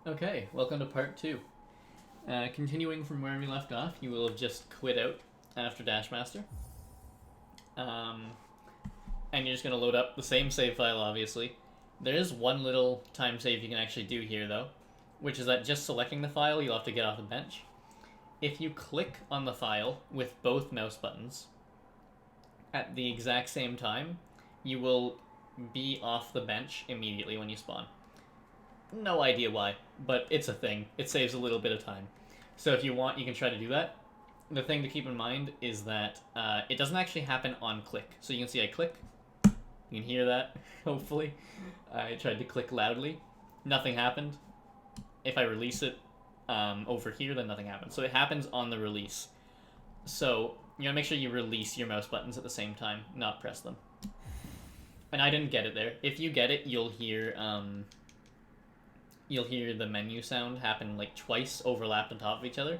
Okay, welcome to part two. Continuing from where we left off, you will have just quit out after Dashmaster. Um, and you're just going to load up the same save file, obviously. There is one little time save you can actually do here, though, which is that just selecting the file, you'll have to get off the bench. If you click on the file with both mouse buttons at the exact same time, you will be off the bench immediately when you spawn. No idea why, but it's a thing. It saves a little bit of time. So if you want, you can try to do that. The thing to keep in mind is that it doesn't actually happen on click. So you can see I click. You can hear that, hopefully. I tried to click loudly. Nothing happened. If I release it over here, then nothing happens. So it happens on the release. So you gotta make sure you release your mouse buttons at the same time, not press them. And I didn't get it there. If you get it, you'll hear the menu sound happen like twice overlapped on top of each other,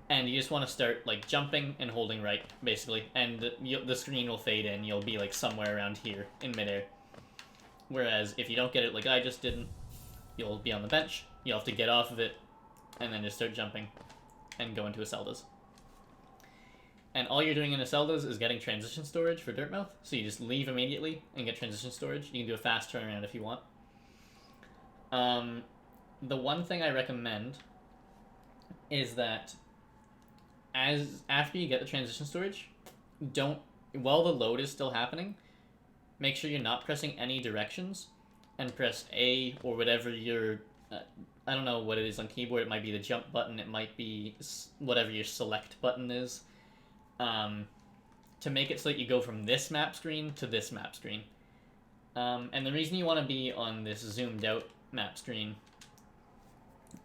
and you just want to start like jumping and holding right basically, and the screen will fade in. You'll be like somewhere around here in midair. Whereas if you don't get it like I just didn't, you'll be on the bench, you'll have to get off of it and then just start jumping and go into a Zelda's. And all you're doing in a Zelda's is getting transition storage for Dirtmouth, so you just leave immediately and get transition storage. You can do a fast turnaround if you want. The one thing I recommend is that after you get the transition storage, don't while the load is still happening, make sure you're not pressing any directions, and press A or whatever your I don't know what it is on keyboard. It might be the jump button. It might be whatever your select button is, to make it so that you go from this map screen to this map screen. And the reason you want to be on this zoomed out map screen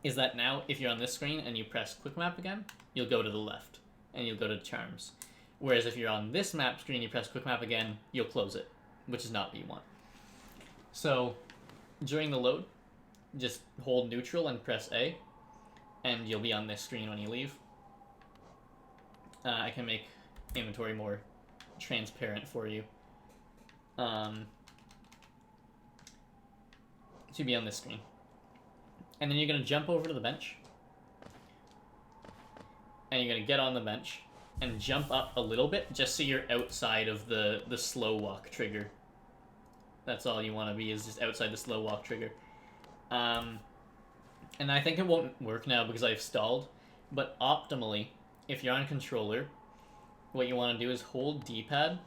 is that now if you're on this screen and you press quick map again, you'll go to the left and you'll go to charms. Whereas if you're on this map screen, you press quick map again, you'll close it, which is not what you want. So during the load, just hold neutral and press A, and you'll be on this screen when you leave. I can make inventory more transparent for you. To be on this screen. And then you're going to jump over to the bench. And you're going to get on the bench and jump up a little bit just so you're outside of the slow walk trigger. That's all you want to be, is just outside the slow walk trigger. And I think it won't work now because I've stalled. But optimally, if you're on controller, what you want to do is hold D-pad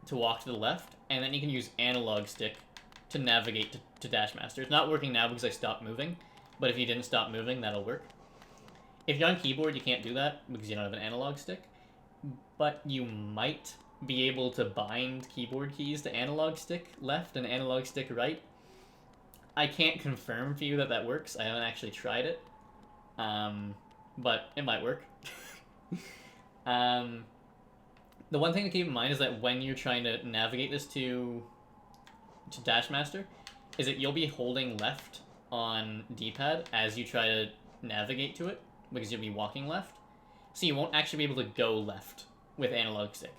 to walk to the left, and then you can use analog stick to navigate to Dashmaster. It's not working now because I stopped moving, but if you didn't stop moving, that'll work. If you're on keyboard, you can't do that because you don't have an analog stick, but you might be able to bind keyboard keys to analog stick left and analog stick right. I can't confirm for you that that works. I haven't actually tried it, but it might work. The one thing to keep in mind is that when you're trying to navigate this to Dashmaster, is that you'll be holding left on D-pad as you try to navigate to it, because you'll be walking left. So you won't actually be able to go left with analog stick.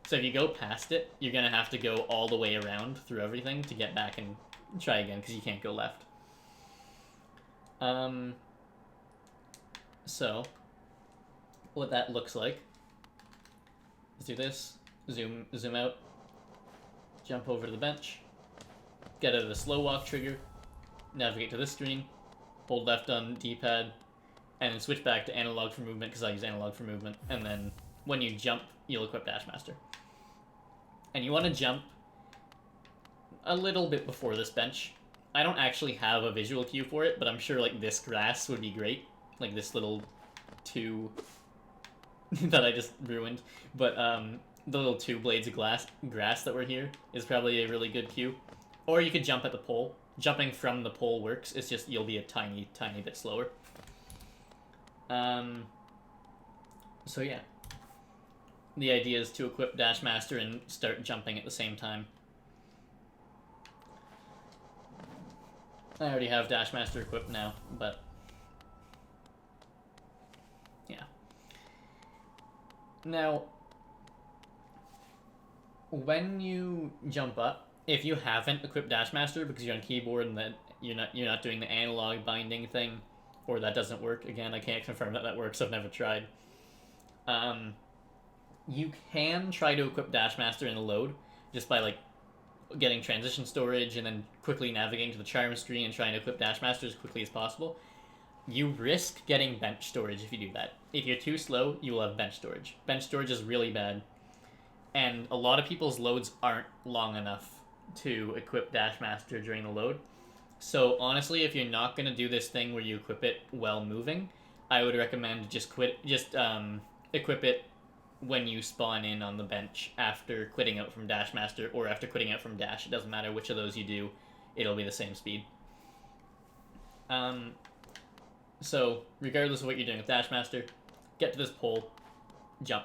So if you go past it, you're going to have to go all the way around through everything to get back and try again, because you can't go left. So what that looks like, let's do this, zoom out, jump over to the bench, get out of the slow walk trigger, navigate to this screen, hold left on D-pad, and then switch back to analog for movement because I use analog for movement, and then when you jump, you'll equip Dashmaster. And you want to jump a little bit before this bench. I don't actually have a visual cue for it, but I'm sure like this grass would be great, like this little two that I just ruined, but the little two blades of grass that were here is probably a really good cue. Or you could jump at the pole. Jumping from the pole works, it's just you'll be a tiny bit slower. So yeah. The idea is to equip Dashmaster and start jumping at the same time. I already have Dashmaster equipped now, but yeah. Now, when you jump up, if you haven't equipped Dashmaster because you're on keyboard and you're not doing the analog binding thing, or that doesn't work. Again, I can't confirm that works. I've never tried. You can try to equip Dashmaster in the load just by like getting transition storage and then quickly navigating to the charm screen and trying to equip Dashmaster as quickly as possible. You risk getting bench storage if you do that. If you're too slow, you will have bench storage. Bench storage is really bad, and a lot of people's loads aren't long enough to equip Dashmaster during the load. So honestly, if you're not going to do this thing where you equip it while moving, I would recommend just equip it when you spawn in on the bench after quitting out from Dashmaster or after quitting out from Dash. It doesn't matter which of those you do, it'll be the same speed. So regardless of what you're doing with Dashmaster, get to this pole, jump.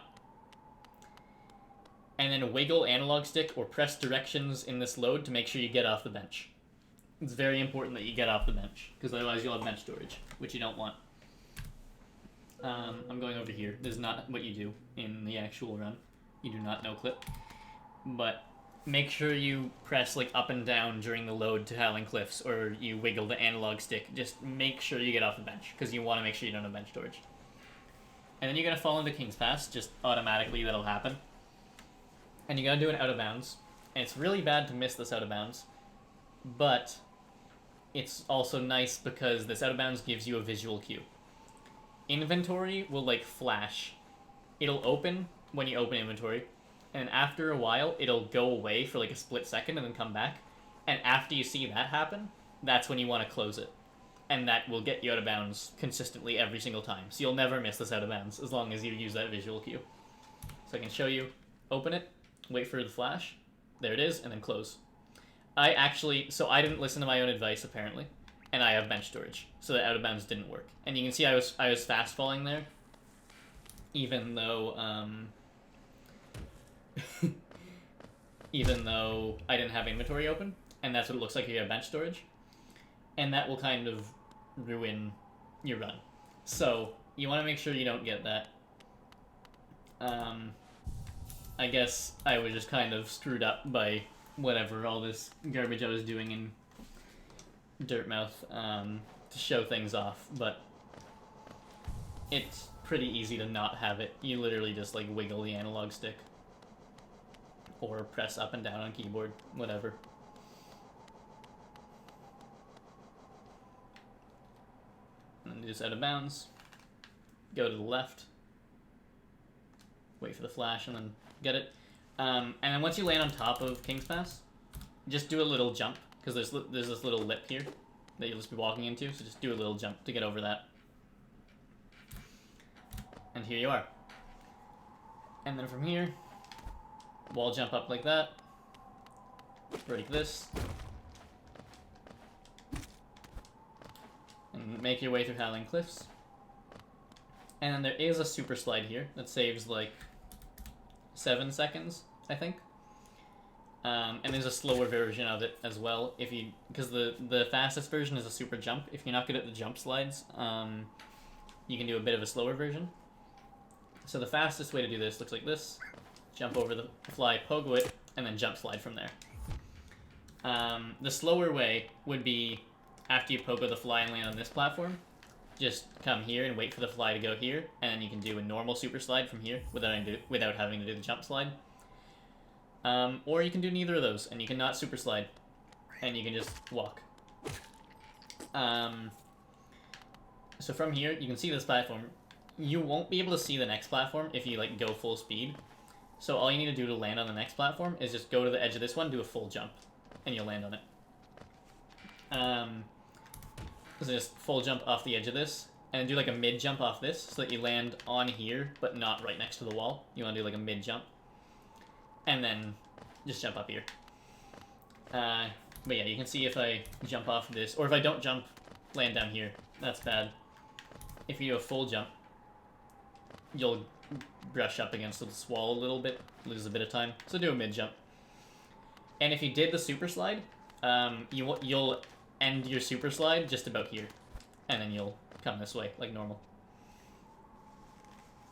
And then wiggle analog stick or press directions in this load to make sure you get off the bench. It's very important that you get off the bench, because otherwise you'll have bench storage, which you don't want. I'm going over here. This is not what you do in the actual run. You do not no-clip. But make sure you press like up and down during the load to Howling Cliffs, or you wiggle the analog stick. Just make sure you get off the bench, because you want to make sure you don't have bench storage. And then you're going to fall into King's Pass. Just automatically that'll happen. And you got to do an out of bounds. And it's really bad to miss this out of bounds. But it's also nice because this out of bounds gives you a visual cue. Inventory will like flash. It'll open when you open inventory, and after a while it'll go away for like a split second and then come back. And after you see that happen, that's when you want to close it. And that will get you out of bounds consistently every single time. So you'll never miss this out of bounds as long as you use that visual cue. So I can show you, open it, wait for the flash, there it is, and then close. I didn't listen to my own advice apparently, and I have bench storage, so the out of bounds didn't work. And you can see I was fast falling there, even though I didn't have inventory open, and that's what it looks like if you have bench storage, and that will kind of ruin your run. So you want to make sure you don't get that. I guess I was just kind of screwed up by whatever, all this garbage I was doing in Dirtmouth to show things off, but it's pretty easy to not have it. You literally just like wiggle the analog stick or press up and down on keyboard, whatever. And then just out of bounds, go to the left, wait for the flash, and then get it. And then once you land on top of King's Pass, just do a little jump, because there's this little lip here that you'll just be walking into, so just do a little jump to get over that. And here you are. And then from here, wall jump up like that, break this, and make your way through Howling Cliffs. And then there is a super slide here that saves like 7 seconds, I think. And there's a slower version of it as well, because the fastest version is a super jump. If you're not good at the jump slides, you can do a bit of a slower version. So the fastest way to do this looks like this: jump over the fly, pogo it, and then jump slide from there. The slower way would be after you pogo the fly and land on this platform, just come here and wait for the fly to go here, and then you can do a normal super slide from here without having to do the jump slide. Or you can do neither of those, and you can not super slide, and you can just walk. So from here, you can see this platform. You won't be able to see the next platform if you like go full speed. So all you need to do to land on the next platform is just go to the edge of this one, do a full jump, and you'll land on it. So just full jump off the edge of this, and do like a mid jump off this, so that you land on here, but not right next to the wall. You want to do like a mid jump, and then just jump up here. But yeah, you can see if I jump off this, or if I don't jump, land down here. That's bad. If you do a full jump, you'll brush up against this wall a little bit, lose a bit of time. So do a mid jump. And if you did the super slide, you'll end your super slide just about here, and then you'll come this way like normal.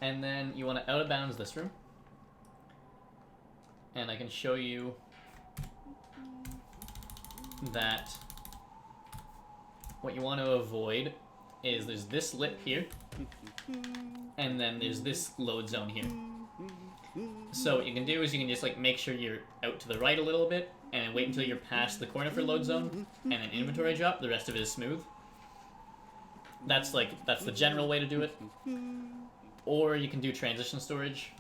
And then you want to out of bounds this room, and I can show you that what you want to avoid is there's this lip here, and then there's this load zone here. So what you can do is you can just like make sure you're out to the right a little bit, and wait until you're past the corner for load zone, and then inventory drop. The rest of it is smooth. That's the general way to do it. Or you can do transition storage,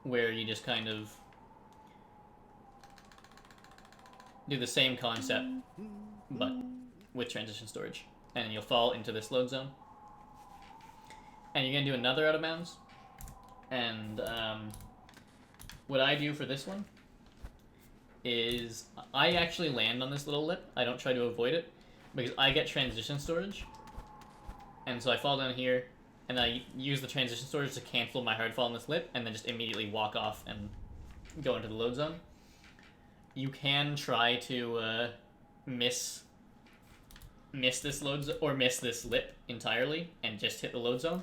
where you just kind of do the same concept, but with transition storage. And you'll fall into this load zone. And you're going to do another out of bounds. And what I do for this one is I actually land on this little lip. I don't try to avoid it, because I get transition storage. And so I fall down here, and I use the transition storage to cancel my hard fall on this lip, and then just immediately walk off and go into the load zone. You can try to miss this miss this lip entirely and just hit the load zone.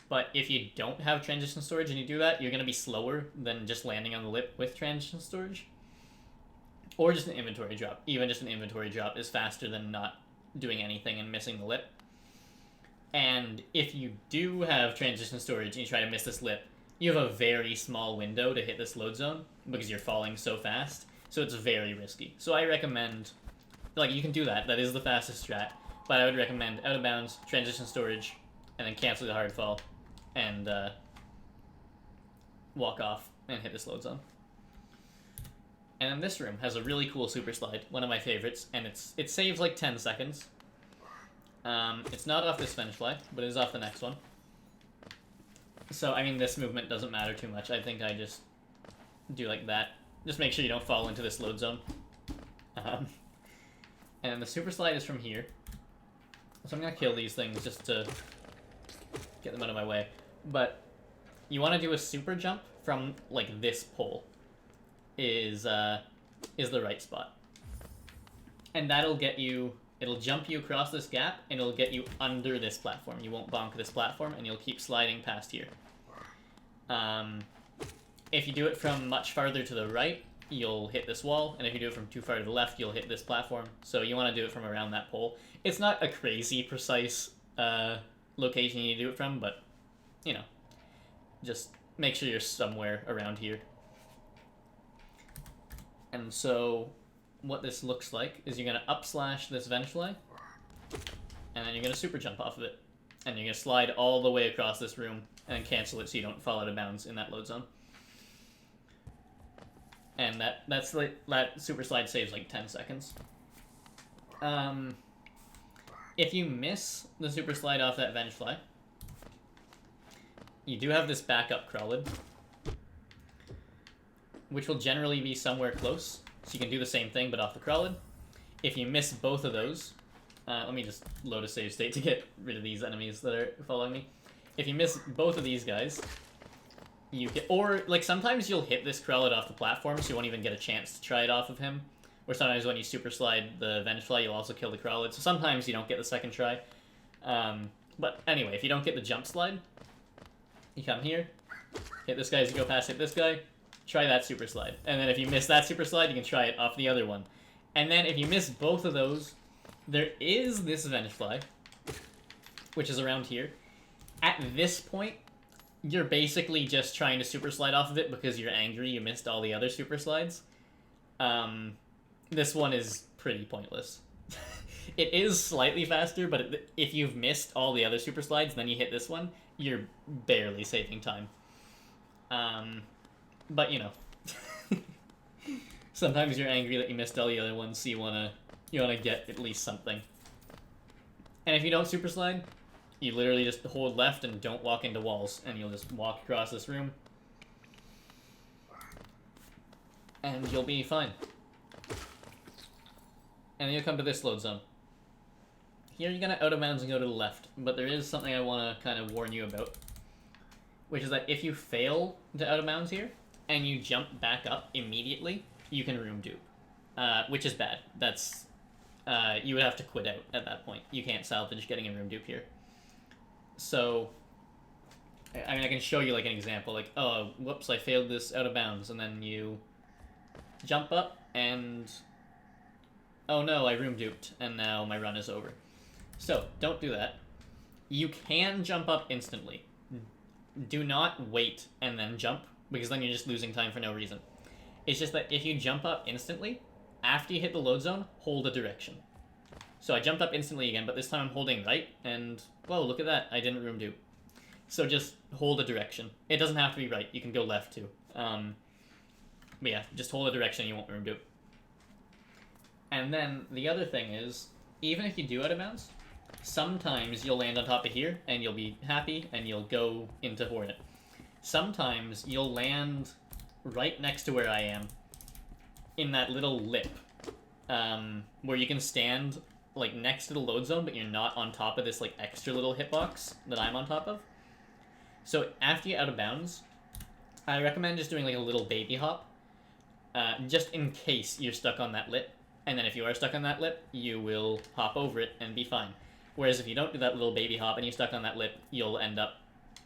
But if you don't have transition storage and you do that, you're going to be slower than just landing on the lip with transition storage. Or just an inventory drop. Even just an inventory drop is faster than not doing anything and missing the lip. And if you do have transition storage and you try to miss this lip, you have a very small window to hit this load zone because you're falling so fast. So it's very risky. So I recommend, like, you can do that. That is the fastest strat. But I would recommend out of bounds, transition storage, and then cancel the hard fall, and walk off and hit this load zone. And then this room has a really cool super slide, one of my favorites, and it saves like 10 seconds. It's not off this finish fly, but it is off the next one. So, I mean, this movement doesn't matter too much. I think I just do like that. Just make sure you don't fall into this load zone. And the super slide is from here. So I'm going to kill these things just to get them out of my way. But you want to do a super jump from, like, this pole is the right spot. And that'll get you... It'll jump you across this gap, and it'll get you under this platform. You won't bonk this platform, and you'll keep sliding past here. If you do it from much farther to the right, you'll hit this wall, and if you do it from too far to the left, you'll hit this platform. So you want to do it from around that pole. It's not a crazy precise location you do it from, but, you know, just make sure you're somewhere around here. And so what this looks like is you're going to upslash this Vengefly, and then you're going to super jump off of it. And you're going to slide all the way across this room, and then cancel it so you don't fall out of bounds in that load zone. And that super slide saves like 10 seconds. If you miss the super slide off that Vengefly, you do have this backup Crawlid, which will generally be somewhere close. So you can do the same thing, but off the Crawlid. If you miss both of those... let me just load a save state to get rid of these enemies that are following me. If you miss both of these guys, you get... Or, like, sometimes you'll hit this Crawlid off the platform, so you won't even get a chance to try it off of him. Or sometimes when you super slide the Vengefly, you'll also kill the Crawlid. So sometimes you don't get the second try. But anyway, if you don't get the jump slide, you come here, hit this guy as you go past, hit this guy, try that super slide. And then if you miss that super slide, you can try it off the other one. And then if you miss both of those, there is this Vengefly, which is around here. At this point, you're basically just trying to super slide off of it because you're angry you missed all the other super slides. This one is pretty pointless. It is slightly faster, but if you've missed all the other super slides, then you hit this one, you're barely saving time. But, you know. Sometimes you're angry that you missed all the other ones, so you wanna get at least something. And if you don't super slide, you literally just hold left and don't walk into walls, and you'll just walk across this room. And you'll be fine. And then you'll come to this load zone. Here you're gonna out of bounds and go to the left, but there is something I wanna kind of warn you about. Which is that if you fail to out of bounds here, and you jump back up immediately, you can room dupe. Which is bad. That's... you would have to quit out at that point. You can't salvage getting a room dupe here. So... I mean, I can show you, like, an example. Like, oh, whoops, I failed this out of bounds. And then you jump up and oh no, I room duped, and now my run is over. So, don't do that. You can jump up instantly. Do not wait and then jump, because then you're just losing time for no reason. It's just that if you jump up instantly, after you hit the load zone, hold a direction. So I jumped up instantly again, but this time I'm holding right, and whoa, look at that, I didn't room dupe. So just hold a direction. It doesn't have to be right, you can go left too. But yeah, just hold a direction, you won't room dupe. And then the other thing is, even if you do out of bounds, sometimes you'll land on top of here, and you'll be happy, and you'll go into Hornet. Sometimes you'll land right next to where I am, in that little lip, where you can stand like next to the load zone, but you're not on top of this like extra little hitbox that I'm on top of. So after you're out of bounds, I recommend just doing like a little baby hop, just in case you're stuck on that lip. And then if you are stuck on that lip, you will hop over it and be fine. Whereas if you don't do that little baby hop and you're stuck on that lip, you'll end up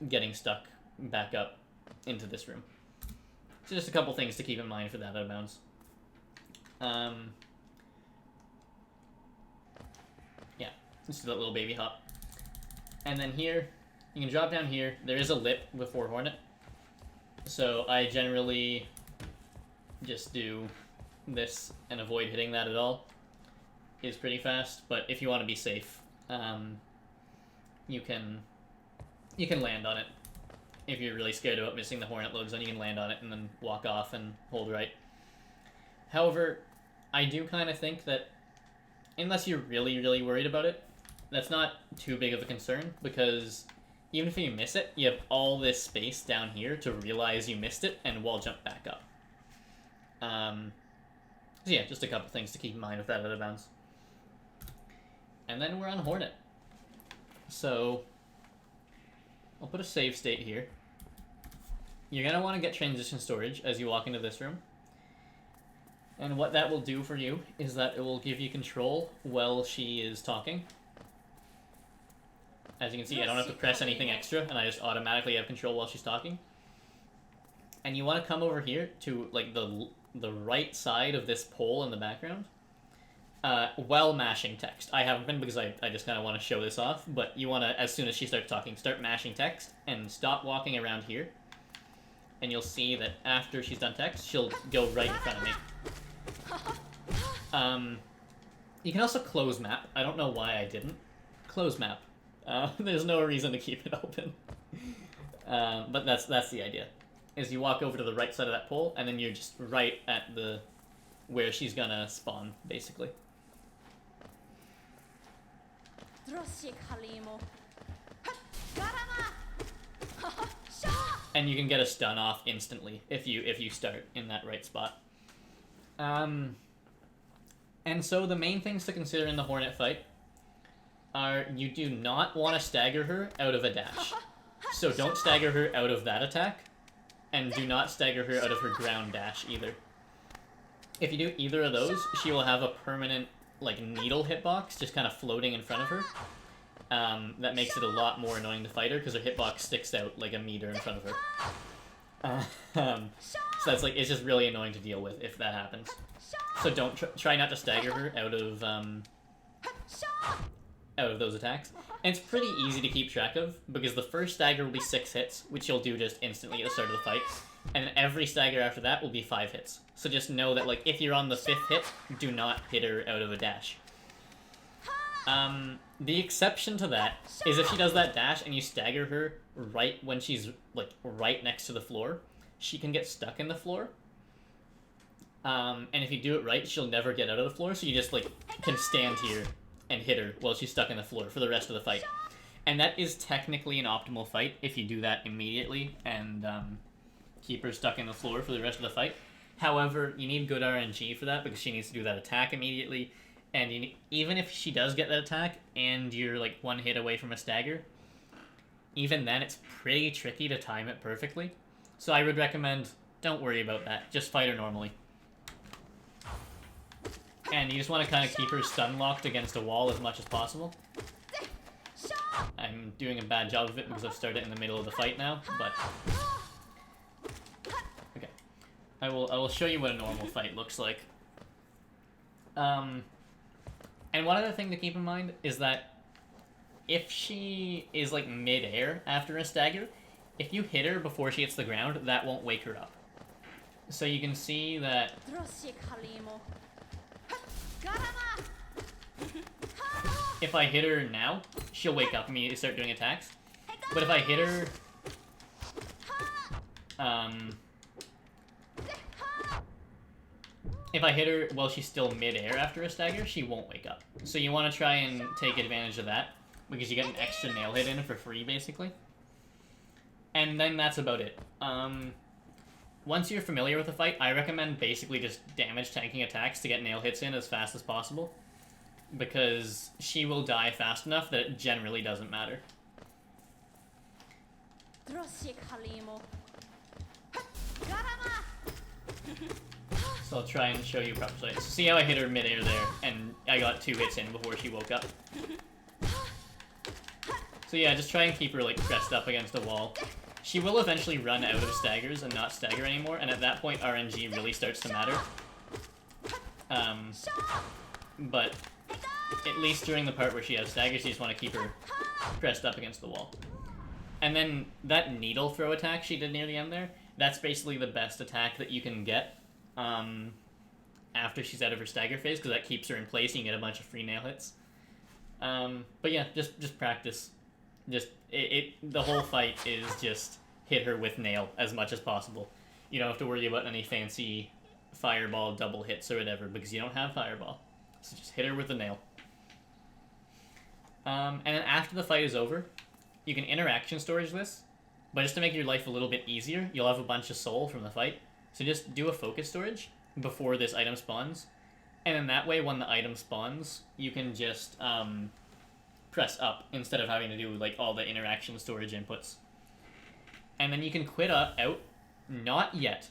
getting stuck back up into this room. So just a couple things to keep in mind for that out of bounds. Yeah, just do that little baby hop. And then here, you can drop down here. There is a lip before Hornet. So I generally just do this and avoid hitting that at all. It's pretty fast, but if you want to be safe, you can land on it. If you're really scared about missing the Hornet load zone, you can land on it and then walk off and hold right. However, I do kind of think that, unless you're really, really worried about it, that's not too big of a concern, because even if you miss it, you have all this space down here to realize you missed it and wall jump back up. So yeah, just a couple things to keep in mind with that out of bounds. And then we're on Hornet. So I'll put a save state here. You're going to want to get transition storage as you walk into this room. And what that will do for you is that it will give you control while she is talking. As you can see, I don't have to press anything extra, and I just automatically have control while she's talking. And you want to come over here to like the right side of this pole in the background while mashing text. I haven't been because I just kind of want to show this off, but you want to, as soon as she starts talking, start mashing text and stop walking around here. And you'll see that after she's done text, she'll go right in front of me. You can also close map. I don't know why I didn't. Close map. There's no reason to keep it open. But that's the idea. Is you walk over to the right side of that pole, and then you're just right at the where she's gonna spawn, basically. And you can get a stun off instantly if you start in that right spot. And so the main things to consider in the Hornet fight are you do not want to stagger her out of a dash. So don't stagger her out of that attack, and do not stagger her out of her ground dash either. If you do either of those, she will have a permanent like needle hitbox just kind of floating in front of her. That makes it a lot more annoying to fight her because her hitbox sticks out like a meter in front of her. So that's like, it's just really annoying to deal with if that happens. So don't try not to stagger her out of those attacks. And it's pretty easy to keep track of because the first stagger will be 6 hits, which you'll do just instantly at the start of the fight. And then every stagger after that will be 5 hits. So just know that like if you're on the 5th hit, do not hit her out of a dash. The exception to that is if she does that dash and you stagger her right when she's like right next to the floor, she can get stuck in the floor. And if you do it right, she'll never get out of the floor, so you just like can stand here and hit her while she's stuck in the floor for the rest of the fight. And that is technically an optimal fight if you do that immediately and keep her stuck in the floor for the rest of the fight. However, you need good RNG for that because she needs to do that attack immediately. And even if she does get that attack and you're like 1 hit away from a stagger, even then it's pretty tricky to time it perfectly. So I would recommend don't worry about that. Just fight her normally. And you just want to kind of keep her stun locked against a wall as much as possible. I'm doing a bad job of it because I've started in the middle of the fight now, but okay. I will show you what a normal fight looks like. And one other thing to keep in mind is that if she is like mid-air after a stagger, if you hit her before she hits the ground, that won't wake her up. So you can see that if I hit her now, she'll wake up and immediately start doing attacks. But if I hit her if I hit her while she's still mid-air after a stagger, she won't wake up. So you want to try and take advantage of that, because you get an extra nail hit in for free, basically. And then that's about it. Once you're familiar with the fight, I recommend basically just damage tanking attacks to get nail hits in as fast as possible, because she will die fast enough that it generally doesn't matter. So I'll try and show you proper sight. So see how I hit her mid-air there, and I got 2 hits in before she woke up. So yeah, just try and keep her like pressed up against the wall. She will eventually run out of staggers and not stagger anymore, and at that point RNG really starts to matter. But at least during the part where she has staggers, you just want to keep her pressed up against the wall. And then that needle throw attack she did near the end there, that's basically the best attack that you can get after she's out of her stagger phase, because that keeps her in place and you get a bunch of free nail hits. But yeah, just practice. The whole fight is just hit her with nail as much as possible. You don't have to worry about any fancy fireball double hits or whatever, because you don't have fireball. So just hit her with the nail. And then after the fight is over, you can interaction storage this, but just to make your life a little bit easier, you'll have a bunch of soul from the fight. So just do a focus storage before this item spawns, and then that way when the item spawns, you can just press up instead of having to do like all the interaction storage inputs. And then you can quit out, not yet.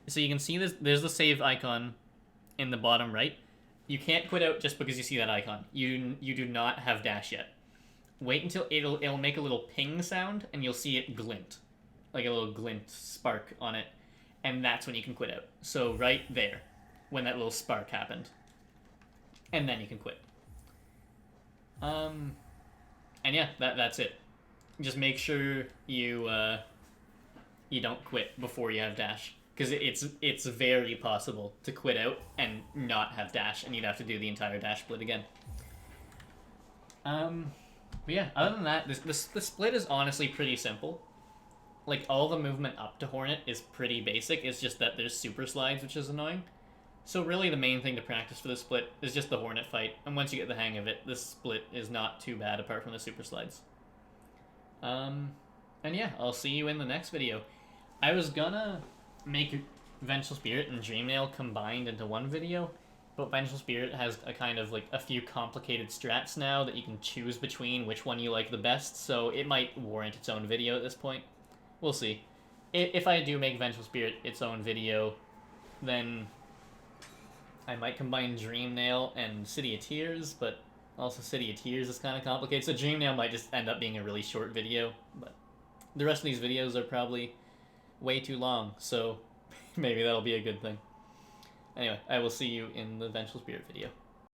So you can see this, there's the save icon in the bottom right. You can't quit out just because you see that icon. You do not have dash yet. Wait until it'll make a little ping sound and you'll see it glint. Like a little glint spark on it. And that's when you can quit out. So right there, when that little spark happened. And then you can quit. And yeah, that's it. Just make sure you don't quit before you have dash, because it's very possible to quit out and not have dash, and you'd have to do the entire dash split again. But yeah, other than that, the split is honestly pretty simple. Like, all the movement up to Hornet is pretty basic. It's just that there's super slides, which is annoying. So really the main thing to practice for the split is just the Hornet fight, and once you get the hang of it, this split is not too bad apart from the super slides. And yeah, I'll see you in the next video. I was gonna make Vengeful Spirit and Dreamnail combined into one video, but Vengeful Spirit has a kind of like a few complicated strats now that you can choose between which one you like the best, so it might warrant its own video at this point. We'll see. If I do make Vengeful Spirit its own video, then I might combine Dreamnail and City of Tears, but also City of Tears is kind of complicated, so Dreamnail might just end up being a really short video, but the rest of these videos are probably way too long, so maybe that'll be a good thing. Anyway, I will see you in the Vengeful Spirit video.